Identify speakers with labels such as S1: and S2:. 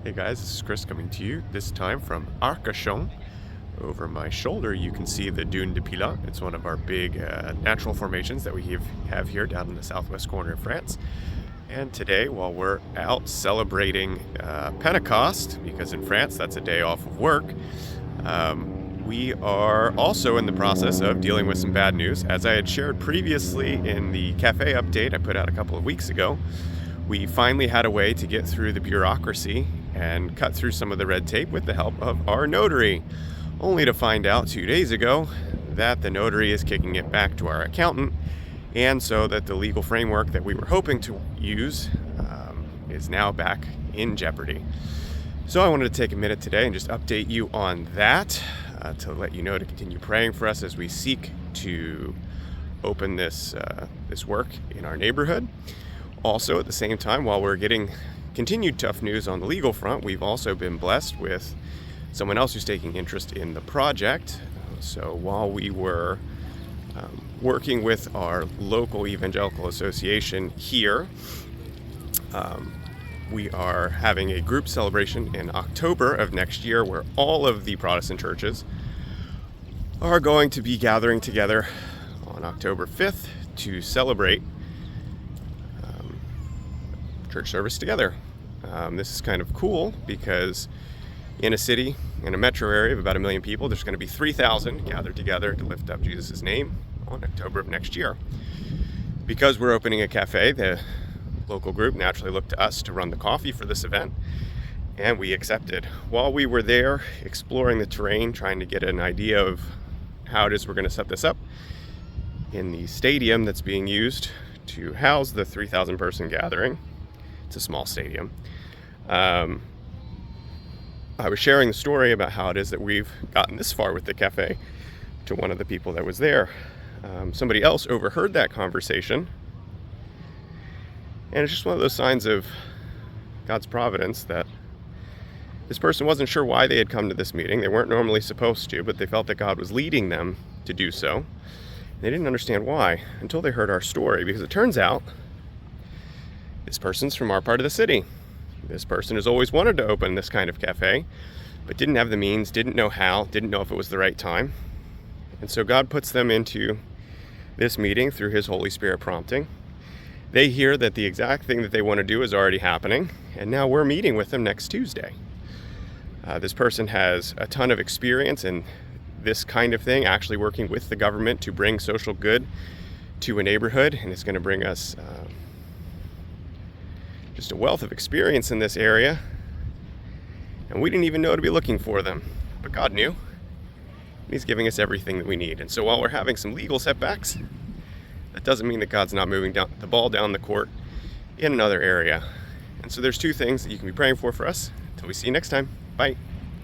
S1: Hey guys, this is Chris coming to you, this time from Arcachon. Over my shoulder you can see the Dune de Pilat. It's one of our big natural formations that we have here down in the southwest corner of France. And today, while we're out celebrating Pentecost, because in France that's a day off of work, we are also in the process of dealing with some bad news. As I had shared previously in the Café update I put out a couple of weeks ago, we finally had a way to get through the bureaucracy and cut through some of the red tape with the help of our notary, only to find out 2 days ago that the notary is kicking it back to our accountant, and so that the legal framework that we were hoping to use is now back in jeopardy. So I wanted to take a minute today and just update you on that, to let you know to continue praying for us as we seek to open this work in our neighborhood. Also, at the same time, while we're getting continued tough news on the legal front, we've also been blessed with someone else who's taking interest in the project. So while we were working with our local evangelical association here, we are having a group celebration in October of next year where all of the Protestant churches are going to be gathering together on October 5th to celebrate church service together. This is kind of cool because in a city, in a metro area of about 1 million people, there's going to be 3,000 gathered together to lift up Jesus' name on October of next year. Because we're opening a cafe, the local group naturally looked to us to run the coffee for this event, and we accepted. While we were there exploring the terrain, trying to get an idea of how it is we're going to set this up in the stadium that's being used to house the 3,000 person gathering, it's a small stadium. I was sharing the story about how it is that we've gotten this far with the cafe to one of the people that was there. Somebody else overheard that conversation, and it's just one of those signs of God's providence that this person wasn't sure why they had come to this meeting. They weren't normally supposed to, but they felt that God was leading them to do so. They didn't understand why until they heard our story, because it turns out this person's from our part of the city. This person has always wanted to open this kind of cafe, but didn't have the means, didn't know how, didn't know if it was the right time. And so God puts them into this meeting through His Holy Spirit prompting. They hear that the exact thing that they want to do is already happening, and now we're meeting with them next Tuesday. This person has a ton of experience in this kind of thing, actually working with the government to bring social good to a neighborhood, and it's going to bring us just a wealth of experience in this area, and we didn't even know to be looking for them, but God knew, and He's giving us everything that we need. And so while we're having some legal setbacks, that doesn't mean that God's not moving the ball down the court in another area. And so there's two things that you can be praying for us. Until we see you next time. Bye.